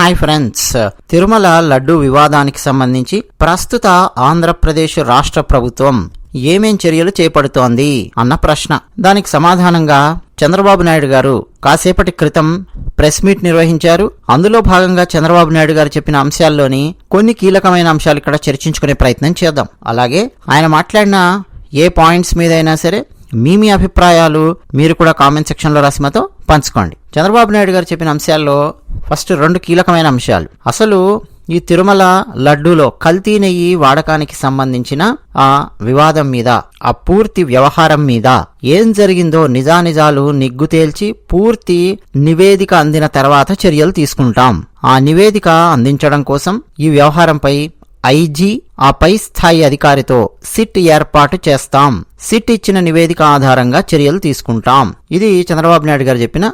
Hi friends, Tirumala laddu వివాదానికి సంబంధించి ప్రస్తుత ఆంధ్రప్రదేశ్ రాష్ట్ర ప్రభుత్వం ఏమేం చర్యలు చేపడుతోంది అన్న ప్రశ్న. దానికి సమాధానంగా చంద్రబాబు నాయుడు గారు కాసేపటి క్రితం ప్రెస్ మీట్ నిర్వహించారు. అందులో భాగంగా చంద్రబాబు నాయుడు గారు చెప్పిన అంశాల్లోని కొన్ని కీలకమైన అంశాలు ఇక్కడ చర్చించుకునే ప్రయత్నం చేద్దాం. అలాగే ఆయన మాట్లాడిన ఏ పాయింట్స్ మీద అయినా సరే మీ అభిప్రాయాలు మీరు కూడా కామెంట్ సెక్షన్లో రాసి మాతో పంచుకోండి. చంద్రబాబు నాయుడు గారు చెప్పిన అంశాల్లో ఫస్ట్ 2 కీలకమైన అంశాలు. అసలు ఈ తిరుమల లడ్డూలో కల్తీ నెయ్యి వాడకానికి సంబంధించిన ఆ వివాదం మీద, ఆ పూర్తి వ్యవహారం మీద ఏం జరిగిందో నిజానిజాలు నిగ్గు తేల్చి పూర్తి నివేదిక అందిన తర్వాత చర్యలు తీసుకుంటాం. ఆ నివేదిక అందించడం కోసం ఈ వ్యవహారంపై ఐజీ ఆ పై స్థాయి అధికారితో సిట్ ఏర్పాటు చేస్తాం. సిట్ ఇచ్చిన నివేదిక ఆధారంగా చర్యలు తీసుకుంటాం. ఇది చంద్రబాబు నాయుడు గారు చెప్పిన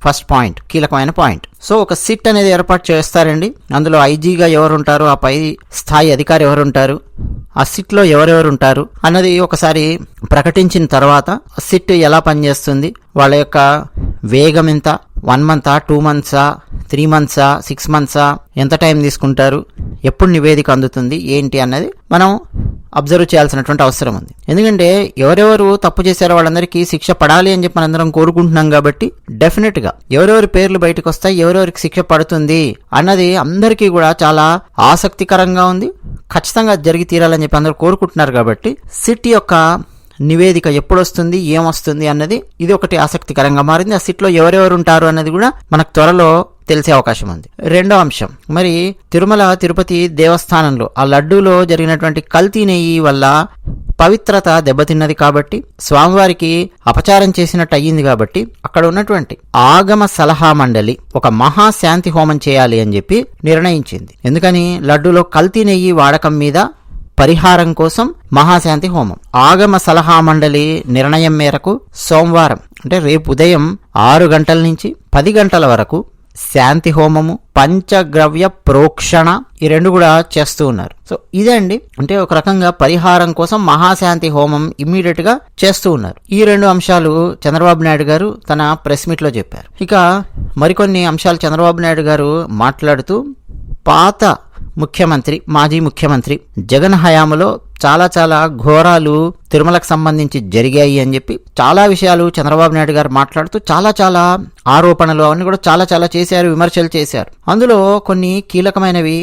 ఫస్ట్ పాయింట్, కీలకమైన పాయింట్. సో ఒక సిట్ అనేది ఏర్పాటు చేస్తారండి. అందులో ఐజీగా ఎవరుంటారు, ఆ పై స్థాయి అధికారి ఎవరుంటారు, ఆ సిట్లో ఎవరెవరు ఉంటారు అన్నది ఒకసారి ప్రకటించిన తర్వాత సిట్ ఎలా పనిచేస్తుంది, వాళ్ళ యొక్క వేగం ఎంత, 1 మంతా 2 మంత్సా 3 మంత్సా 6 మంత్సా, ఎంత టైం తీసుకుంటారు, ఎప్పుడు నివేదిక అందుతుంది ఏంటి అన్నది మనం అబ్జర్వ్ చేయాల్సినటువంటి అవసరం ఉంది. ఎందుకంటే ఎవరెవరు తప్పు చేశారో వాళ్ళందరికీ శిక్ష పడాలి అని చెప్పి మనందరం కోరుకుంటున్నాం. కాబట్టి డెఫినెట్ గా ఎవరెవరి పేర్లు బయటకు వస్తాయి, ఎవరెవరికి శిక్ష పడుతుంది అన్నది అందరికీ కూడా చాలా ఆసక్తికరంగా ఉంది. ఖచ్చితంగా జరిగి తీరాలని చెప్పి అందరూ కోరుకుంటున్నారు. కాబట్టి సిట్ యొక్క నివేదిక ఎప్పుడు వస్తుంది, ఏమొస్తుంది అన్నది ఇది ఒకటి ఆసక్తికరంగా మారింది. ఆ సిట్లో ఎవరెవరు ఉంటారు అన్నది కూడా మనకు త్వరలో తెలిసే అవకాశం ఉంది. రెండో అంశం, మరి తిరుమల తిరుపతి దేవస్థానంలో ఆ లడ్డూలో జరిగినటువంటి కల్తీ నెయ్యి వల్ల పవిత్రత దెబ్బతిన్నది కాబట్టి, స్వామివారికి అపచారం చేసినట్టు అయ్యింది కాబట్టి అక్కడ ఉన్నటువంటి ఆగమ సలహా మండలి ఒక మహాశాంతి హోమం చేయాలి అని చెప్పి నిర్ణయించింది. ఎందుకని, లడ్డూలో కల్తీ నెయ్యి వాడకం మీద పరిహారం కోసం మహాశాంతి హోమం. ఆగమ సలహా మండలి నిర్ణయం మేరకు సోమవారం అంటే రేపు ఉదయం 6 గంటల నుంచి 10 గంటల వరకు శాంతి హోమము, పంచగ్రవ్య ప్రోక్షణ ఈ 2 కూడా చేస్తూ ఉన్నారు. సో ఇదే అండి, అంటే ఒక రకంగా పరిహారం కోసం మహాశాంతి హోమం ఇమ్మీడియట్ గా చేస్తూ ఉన్నారు. ఈ 2 అంశాలు చంద్రబాబు నాయుడు గారు తన ప్రెస్ మీట్ లో చెప్పారు. ఇక మరికొన్ని అంశాలు చంద్రబాబు నాయుడు గారు మాట్లాడుతూ పాత ముఖ్యమంత్రి, మాజీ ముఖ్యమంత్రి జగన్ హయాంలో చాలా ఘోరాలు తిరుమలకు సంబంధించి జరిగాయి అని చెప్పి చాలా విషయాలు చంద్రబాబు నాయుడు గారు మాట్లాడుతూ చాలా ఆరోపణలు అవన్నీ కూడా చాలా చేశారు, విమర్శలు చేశారు. అందులో కొన్ని కీలకమైనవి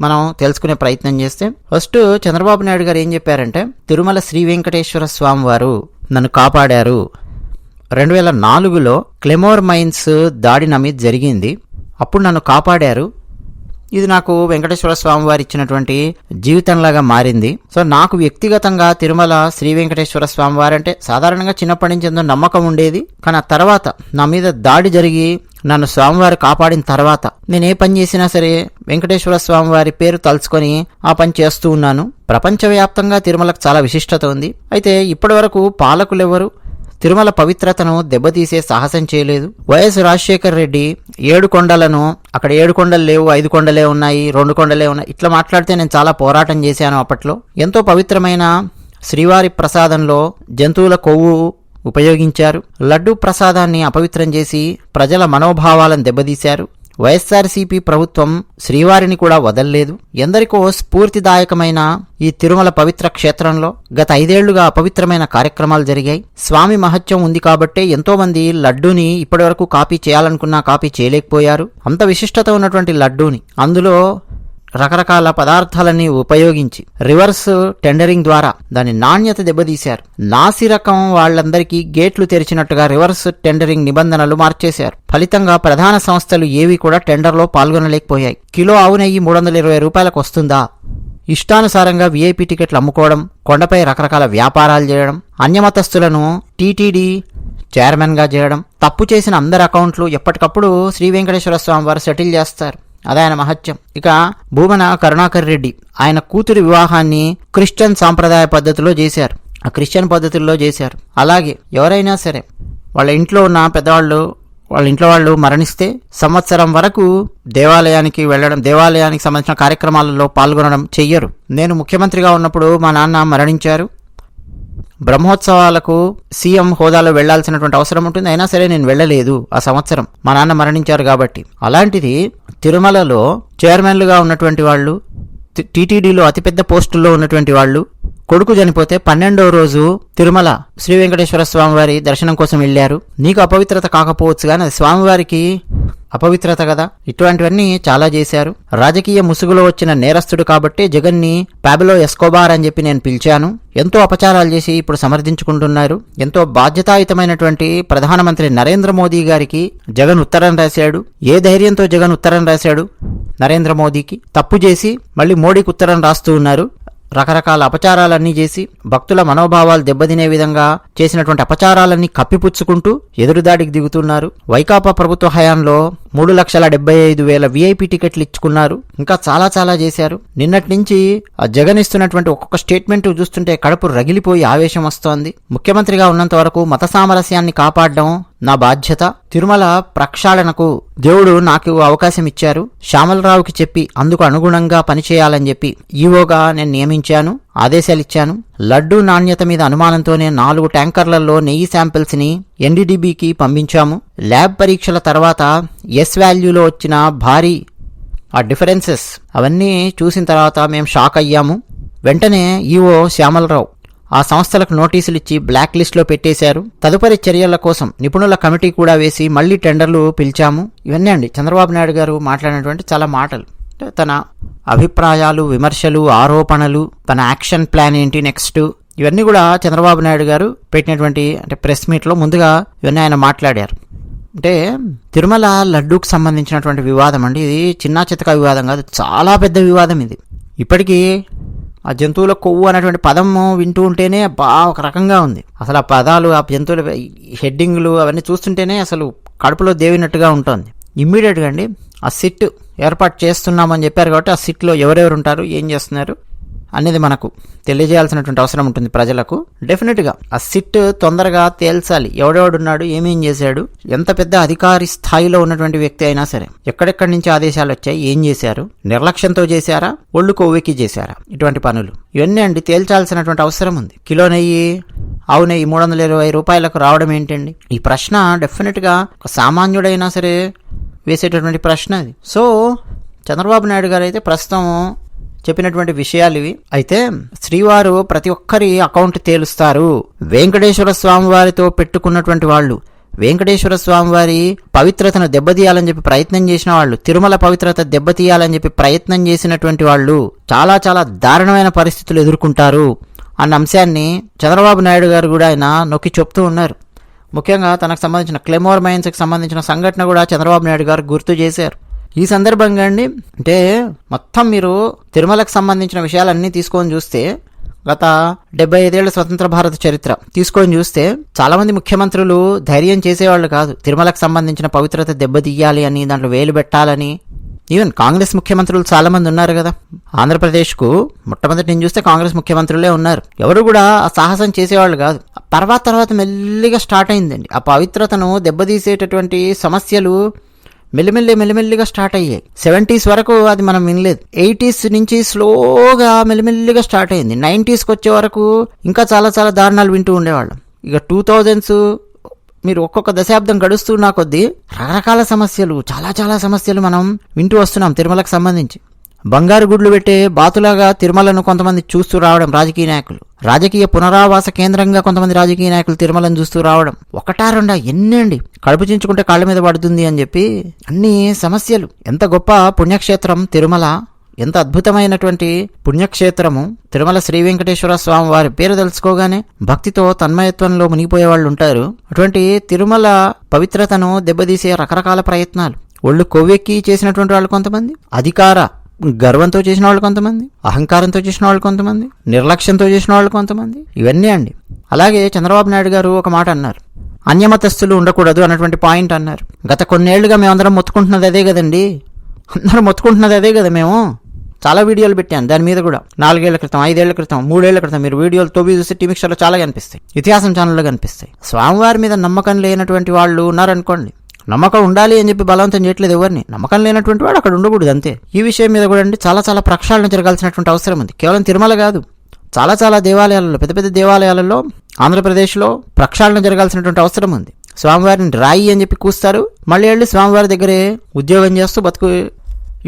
మనం తెలుసుకునే ప్రయత్నం చేస్తే, ఫస్ట్ చంద్రబాబు నాయుడు గారు ఏం చెప్పారంటే, తిరుమల శ్రీ వెంకటేశ్వర స్వామి వారు నన్ను కాపాడారు. 2004లో క్లెమోర్ మైన్స్ దాడి నా మీద జరిగింది, అప్పుడు నన్ను కాపాడారు. ఇది నాకు వెంకటేశ్వర స్వామి వారు ఇచ్చినటువంటి జీవితంలాగా మారింది. సో నాకు వ్యక్తిగతంగా తిరుమల శ్రీ వెంకటేశ్వర స్వామి వారంటే సాధారణంగా చిన్నప్పటి నుంచి ఎంతో నమ్మకం ఉండేది. కానీ ఆ తర్వాత నా మీద దాడి జరిగి నన్ను స్వామివారు కాపాడిన తర్వాత నేను ఏ పని చేసినా సరే వెంకటేశ్వర స్వామి వారి పేరు తలుచుకొని ఆ పని చేస్తూ ఉన్నాను. ప్రపంచవ్యాప్తంగా తిరుమలకు చాలా విశిష్టత ఉంది. అయితే ఇప్పటి వరకు పాలకులెవరు తిరుమల పవిత్రతను దెబ్బతీసే సాహసం చేయలేదు. వైఎస్ రాజశేఖర్ రెడ్డి 7 కొండలను, అక్కడ 7 కొండలు లేవు, 5 కొండలే ఉన్నాయి, 2 కొండలే ఉన్నాయి, ఇట్లా మాట్లాడితే నేను చాలా పోరాటం చేశాను. అప్పట్లో ఎంతో పవిత్రమైన శ్రీవారి ప్రసాదంలో జంతువుల కొవ్వు ఉపయోగించారు. లడ్డూ ప్రసాదాన్ని అపవిత్రం చేసి ప్రజల మనోభావాలను దెబ్బతీశారు. వైఎస్ఆర్సీపీ ప్రభుత్వం శ్రీవారిని కూడా వదల్లేదు. ఎందరికో స్ఫూర్తిదాయకమైన ఈ తిరుమల పవిత్ర క్షేత్రంలో గత 5 ఏళ్లుగా అపవిత్రమైన కార్యక్రమాలు జరిగాయి. స్వామి మహత్యం ఉంది కాబట్టే ఎంతో మంది లడ్డూని ఇప్పటి వరకు కాపీ చేయాలనుకున్నా కాపీ చేయలేకపోయారు. అంత విశిష్టత ఉన్నటువంటి లడ్డూని అందులో రకరకాల పదార్థాలని ఉపయోగించి రివర్స్ టెండరింగ్ ద్వారా దాని నాణ్యత దెబ్బతీశారు. నాసి రకం వాళ్లందరికీ గేట్లు తెరిచినట్టుగా రివర్స్ టెండరింగ్ నిబంధనలు మార్చేశారు. ఫలితంగా ప్రధాన సంస్థలు ఏవి కూడా టెండర్లో పాల్గొనలేకపోయాయి. కిలో ఆవు నెయ్యి 320 రూపాయలకు వస్తుందా? ఇష్టానుసారంగా వీఐపీ టికెట్లు అమ్ముకోవడం, కొండపై రకరకాల వ్యాపారాలు చేయడం, అన్యమతస్థులను టీటీడీ చైర్మన్ గా చేయడం, తప్పు చేసిన అందరి అకౌంట్లు ఎప్పటికప్పుడు శ్రీ వెంకటేశ్వర స్వామి వారు సెటిల్ చేస్తారు. అదే ఆయన మహత్యం. ఇక భూమన కరుణాకర్ రెడ్డి ఆయన కూతురి వివాహాన్ని క్రిస్టియన్ సాంప్రదాయ పద్ధతిలో చేశారు, ఆ క్రిస్టియన్ పద్ధతుల్లో చేశారు. అలాగే ఎవరైనా సరే వాళ్ళ ఇంట్లో ఉన్న పెద్దవాళ్ళు, వాళ్ళ ఇంట్లో వాళ్ళు మరణిస్తే సంవత్సరం వరకు దేవాలయానికి వెళ్ళడం, దేవాలయానికి సంబంధించిన కార్యక్రమాలలో పాల్గొనడం చెయ్యరు. నేను ముఖ్యమంత్రిగా ఉన్నప్పుడు మా నాన్న మరణించారు, బ్రహ్మోత్సవాలకు సీఎం హోదాలో వెళ్లాల్సినటువంటి అవసరం ఉంటుంది. అయినా సరే నేను వెళ్ళలేదు ఆ సంవత్సరం, మా నాన్న మరణించారు కాబట్టి. అలాంటిది తిరుమలలో చైర్మన్లుగా ఉన్నటువంటి వాళ్ళు, టీటీడీలో అతిపెద్ద పోస్టుల్లో ఉన్నటువంటి వాళ్ళు కొడుకు చనిపోతే 12వ రోజు తిరుమల శ్రీ వెంకటేశ్వర స్వామివారి దర్శనం కోసం వెళ్ళారు. నీకు అపవిత్రత కాకపోవచ్చు కానీ అది స్వామివారికి అపవిత్రత కదా. ఇటువంటివన్నీ చాలా చేశారు. రాజకీయ ముసుగులో వచ్చిన నేరస్తుడు కాబట్టి జగన్ని పాబ్లో ఎస్కోబార్ అని చెప్పి నేను పిలిచాను. ఎంతో అపచారాలు చేసి ఇప్పుడు సమర్థించుకుంటున్నారు. ఎంతో బాధ్యతాయుతమైనటువంటి ప్రధానమంత్రి నరేంద్ర మోదీ గారికి జగన్ ఉత్తరం రాశాడు. ఏ ధైర్యంతో జగన్ ఉత్తరం రాశాడు నరేంద్ర మోదీకి? తప్పు చేసి మళ్ళీ మోడీకి ఉత్తరం రాస్తూ ఉన్నారు. రకరకాల అపచారాలన్నీ చేసి భక్తుల మనోభావాలు దెబ్బతినే విధంగా చేసినటువంటి అపచారాలన్నీ కప్పిపుచ్చుకుంటూ ఎదురుదాడికి దిగుతున్నారు. వైకాపా ప్రభుత్వ హయాంలో 3,75,000 VIP టికెట్లు ఇచ్చుకున్నారు. ఇంకా చాలా చాలా చేశారు. నిన్నటి నుంచి ఆ జగన్ ఇస్తున్నటువంటి ఒక్కొక్క స్టేట్మెంట్ చూస్తుంటే కడుపు రగిలిపోయి ఆవేశం వస్తోంది. ముఖ్యమంత్రిగా ఉన్నంత వరకు మత సామరస్యాన్ని కాపాడడం నా బాధ్యత. తిరుమల ప్రక్షాళనకు దేవుడు నాకు అవకాశం ఇచ్చారు. శ్యామలరావుకి చెప్పి అందుకు అనుగుణంగా పనిచేయాలని చెప్పి ఈవోగా నేను నియమించాను, ఆదేశాలిచ్చాను. లడ్డూ నాణ్యత మీద అనుమానంతోనే 4 ట్యాంకర్లలో నెయ్యి శాంపిల్స్ ని NDDBకి పంపించాము. ల్యాబ్ పరీక్షల తర్వాత ఎస్ వాల్యూలో వచ్చిన భారీ ఆ డిఫరెన్సెస్ అవన్నీ చూసిన తర్వాత మేము షాక్ అయ్యాము. వెంటనే ఈవో శ్యామలరావు ఆ సంస్థలకు నోటీసులు ఇచ్చి బ్లాక్ లిస్ట్లో పెట్టేశారు. తదుపరి చర్యల కోసం నిపుణుల కమిటీ కూడా వేసి మళ్లీ టెండర్లు పిలిచాము. ఇవన్నీ అండి చంద్రబాబు నాయుడు గారు మాట్లాడినటువంటి చాలా మాటలు. తన అభిప్రాయాలు, విమర్శలు, ఆరోపణలు, తన యాక్షన్ ప్లాన్ ఏంటి నెక్స్ట్, ఇవన్నీ కూడా చంద్రబాబు నాయుడు గారు పెట్టినటువంటి ప్రెస్ మీట్లో ముందుగా ఇవన్నీ ఆయన మాట్లాడారు. అంటే తిరుమల లడ్డూకు సంబంధించినటువంటి వివాదం అండి. ఇది చిన్నా చితక వివాదం కాదు, చాలా పెద్ద వివాదం ఇది. ఇప్పటికీ ఆ జంతువుల కొవ్వు అనేటువంటి పదం వింటూ ఉంటేనే ఒక రకంగా ఉంది. అసలు ఆ పదాలు, ఆ జంతువుల హెడ్డింగ్లు అవన్నీ చూస్తుంటేనే అసలు కడుపులో దేవినట్టుగా ఉంటుంది. ఇమ్మీడియట్గా అండి ఆ సిట్ ఏర్పాటు చేస్తున్నామని చెప్పారు కాబట్టి ఆ సిట్లో ఎవరెవరు ఉంటారు, ఏం చేస్తున్నారు అనేది మనకు తెలియజేయాల్సినటువంటి అవసరం ఉంటుంది ప్రజలకు. డెఫినెట్గా ఆ సిట్ తొందరగా తేల్చాలి. ఎవడెవడున్నాడు, ఏమేం చేశాడు, ఎంత పెద్ద అధికారి స్థాయిలో ఉన్నటువంటి వ్యక్తి అయినా సరే ఎక్కడెక్కడి నుంచి ఆదేశాలు వచ్చాయి, ఏం చేశారు, నిర్లక్ష్యంతో చేశారా, ఒళ్ళు కొవ్వెక్కి చేశారా, ఇటువంటి పనులు ఇవన్నీ అండి తేల్చాల్సినటువంటి అవసరం ఉంది. కిలో నెయ్యి, ఆవు నెయ్యి 320 రూపాయలకు రావడం ఏంటండి? ఈ ప్రశ్న డెఫినెట్గా ఒక సామాన్యుడైనా సరే వేసేటటువంటి ప్రశ్న అది. సో చంద్రబాబు నాయుడు గారు అయితే ప్రస్తుతం చెప్పినటువంటి విషయాలు ఇవి. అయితే శ్రీవారు ప్రతి ఒక్కరి అకౌంట్ తేలుస్తారు. వెంకటేశ్వర స్వామి వారితో పెట్టుకున్నటువంటి వాళ్ళు, వెంకటేశ్వర స్వామి వారి పవిత్రతను దెబ్బతీయాలని చెప్పి ప్రయత్నం చేసిన వాళ్ళు, తిరుమల పవిత్రత దెబ్బతీయాలని చెప్పి ప్రయత్నం చేసినటువంటి వాళ్ళు చాలా చాలా దారుణమైన పరిస్థితులు ఎదుర్కొంటారు అన్న అంశాన్ని చంద్రబాబు నాయుడు గారు కూడా ఆయన నొక్కి చెప్తూ ఉన్నారు. ముఖ్యంగా తనకు సంబంధించిన క్లెమోర్ మైన్స్కి సంబంధించిన సంఘటన కూడా చంద్రబాబు నాయుడు గారు గుర్తు చేశారు. ఈ సందర్భంగా అండి అంటే మొత్తం మీరు తిరుమలకు సంబంధించిన విషయాలన్నీ తీసుకొని చూస్తే గత 75 ఏళ్ల స్వతంత్ర భారత చరిత్ర తీసుకొని చూస్తే చాలా మంది ముఖ్యమంత్రులు ధైర్యం చేసేవాళ్ళు కాదు. తిరుమలకు సంబంధించిన పవిత్రత దెబ్బతీయాలి అని, దాంట్లో వేలు పెట్టాలని. ఈవెన్ కాంగ్రెస్ ముఖ్యమంత్రులు చాలా మంది ఉన్నారు కదా. ఆంధ్రప్రదేశ్కు మొట్టమొదటి నేను చూస్తే కాంగ్రెస్ ముఖ్యమంత్రులే ఉన్నారు. ఎవరు కూడా ఆ సాహసం చేసేవాళ్ళు కాదు. తర్వాత మెల్లిగా స్టార్ట్ అయిందండి ఆ పవిత్రతను దెబ్బతీసేటటువంటి సమస్యలు. మెల్లిమెల్లిగా స్టార్ట్ అయ్యాయి. 70s వరకు అది మనం వినలేదు. 80s నుంచి స్లోగా మెల్లిమెల్లిగా స్టార్ట్ అయింది. 90sకి వచ్చే వరకు ఇంకా చాలా చాలా దారుణాలు వింటూ ఉండేవాళ్ళం. ఇక 2000s మీరు ఒక్కొక్క దశాబ్దం గడుస్తున్నా కొద్దీ రకరకాల సమస్యలు, చాలా చాలా సమస్యలు మనం వింటూ వస్తున్నాం తిరుమలకు సంబంధించి. బంగారు గుడ్లు పెట్టే బాతులాగా తిరుమలను కొంతమంది చూస్తూ రావడం రాజకీయ నాయకులు, రాజకీయ పునరావాస కేంద్రంగా కొంతమంది రాజకీయ నాయకులు తిరుమలను చూస్తూ రావడం, ఒకటా రెండా ఎన్ని అండి. కడుపు చించుకుంటే కాళ్ళ మీద పడుతుంది అని చెప్పి అన్ని సమస్యలు. ఎంత గొప్ప పుణ్యక్షేత్రం తిరుమల, ఎంత అద్భుతమైనటువంటి పుణ్యక్షేత్రము తిరుమల. శ్రీ వెంకటేశ్వర స్వామి వారి పేరు తెలుసుకోగానే భక్తితో తన్మయత్వంలో మునిగిపోయే వాళ్ళు ఉంటారు. అటువంటి తిరుమల పవిత్రతను దెబ్బతీసే రకరకాల ప్రయత్నాలు, ఒళ్ళు కొవ్వెక్కి చేసినటువంటి వాళ్ళు కొంతమంది, అధికార గర్వంతో చేసిన వాళ్ళు కొంతమంది, అహంకారంతో చేసిన వాళ్ళు కొంతమంది, నిర్లక్ష్యంతో చేసిన వాళ్ళు కొంతమంది, ఇవన్నీ అండి. అలాగే చంద్రబాబు నాయుడు గారు ఒక మాట అన్నారు, అన్యమతస్థులు ఉండకూడదు అన్నటువంటి పాయింట్ అన్నారు. గత కొన్నేళ్లుగా మేమందరం మొత్తుకుంటున్నది అదే కదండి. అందరం మొత్తుకుంటున్నది అదే కదా. మేము చాలా వీడియోలు పెట్టాను దాని మీద కూడా. 4 ఏళ్ల క్రితం, 5 ఏళ్ల క్రితం, 3 ఏళ్ల క్రితం మీరు వీడియోలు తోవి చూస్తే టీమిక్స్లో చాలా కనిపిస్తాయి, ఇతిహాసం ఛానల్లో కనిపిస్తాయి. స్వామివారి మీద నమ్మకం లేనటువంటి వాళ్ళు ఉన్నారనుకోండి, నమ్మకం ఉండాలి అని చెప్పి బలవంతం చేయట్లేదు ఎవరిని. నమ్మకం లేనటువంటి వాడు అక్కడ ఉండకూడదు అంతే. ఈ విషయం మీద కూడా అండి చాలా చాలా ప్రక్షాళన జరగాల్సినటువంటి అవసరం ఉంది. కేవలం తిరుమల కాదు, చాలా చాలా దేవాలయాలలో, పెద్ద పెద్ద దేవాలయాలలో ఆంధ్రప్రదేశ్లో ప్రక్షాళన జరగాల్సినటువంటి అవసరం ఉంది. స్వామివారిని రాయి అని చెప్పి కూస్తారు, మళ్ళీ వెళ్ళి స్వామివారి దగ్గరే ఉద్యోగం చేస్తూ బతుకు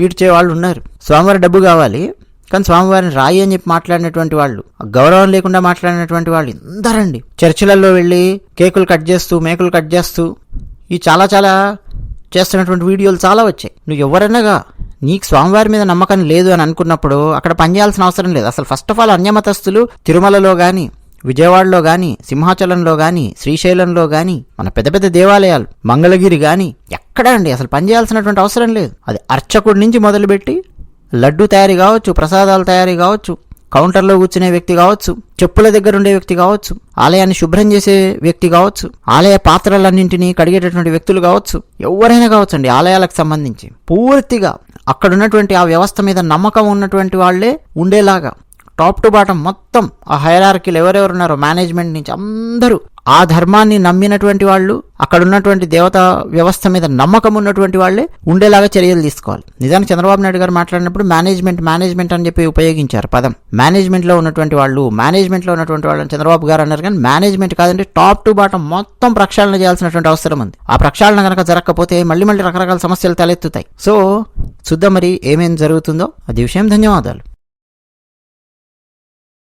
ఈడ్చే వాళ్ళు ఉన్నారు. స్వామివారి డబ్బు కావాలి, కానీ స్వామివారిని రాయి అని చెప్పి మాట్లాడినటువంటి వాళ్ళు, గౌరవం లేకుండా మాట్లాడినటువంటి వాళ్ళు ఎందరండి. చర్చిలలో వెళ్ళి కేకులు కట్ చేస్తూ, మేకులు కట్ చేస్తూ ఈ చాలా చాలా చేస్తున్నటువంటి వీడియోలు చాలా వచ్చాయి. నువ్వు ఎవరన్నాగా నీకు స్వామివారి మీద నమ్మకం లేదు అని అనుకున్నప్పుడు అక్కడ పనిచేయాల్సిన అవసరం లేదు. అసలు ఫస్ట్ ఆఫ్ ఆల్ అన్యమతస్థులు తిరుమలలో కానీ, విజయవాడలో కానీ, సింహాచలంలో కానీ, శ్రీశైలంలో కానీ, మన పెద్ద పెద్ద దేవాలయాలు, మంగళగిరి కానీ ఎక్కడా అండి అసలు పనిచేయాల్సినటువంటి అవసరం లేదు. అది అర్చకుడి నుంచి మొదలుపెట్టి లడ్డు తయారీ కావచ్చు, ప్రసాదాలు తయారీ కావచ్చు, కౌంటర్లో కూర్చునే వ్యక్తి కావచ్చు, చెప్పుల దగ్గర ఉండే వ్యక్తి కావచ్చు, ఆలయాన్ని శుభ్రం చేసే వ్యక్తి కావచ్చు, ఆలయ పాత్రలన్నింటినీ కడిగేటటువంటి వ్యక్తులు కావచ్చు, ఎవరైనా కావచ్చు అండి. ఆలయాలకు సంబంధించి పూర్తిగా అక్కడ ఉన్నటువంటి ఆ వ్యవస్థ మీద నమ్మకం ఉన్నటువంటి వాళ్లే ఉండేలాగా టాప్ టు బాటం మొత్తం ఆ హైరార్కీలు ఎవరెవరు ఉన్నారో మేనేజ్మెంట్ నుంచి అందరూ ఆ ధర్మాన్ని నమ్మినటువంటి వాళ్ళు, అక్కడ ఉన్నటువంటి దేవతా వ్యవస్థ మీద నమ్మకం ఉన్నటువంటి వాళ్ళే ఉండేలాగా చర్యలు తీసుకోవాలి. నిజానికి చంద్రబాబు నాయుడు గారు మాట్లాడినప్పుడు మేనేజ్మెంట్ అని చెప్పి ఉపయోగించారు పదం. మేనేజ్మెంట్లో ఉన్నటువంటి వాళ్ళు అని చంద్రబాబు గారు అన్నారు, కానీ మేనేజ్మెంట్ కాదంటే టాప్ టు బాటం మొత్తం ప్రక్షాళన చేయాల్సినటువంటి అవసరం ఉంది. ఆ ప్రక్షాళన కనుక జరగకపోతే మళ్ళీ రకరకాల సమస్యలు తలెత్తుతాయి. సో చూద్దాం మరి ఏమేం జరుగుతుందో. అది విషయం. ధన్యవాదాలు.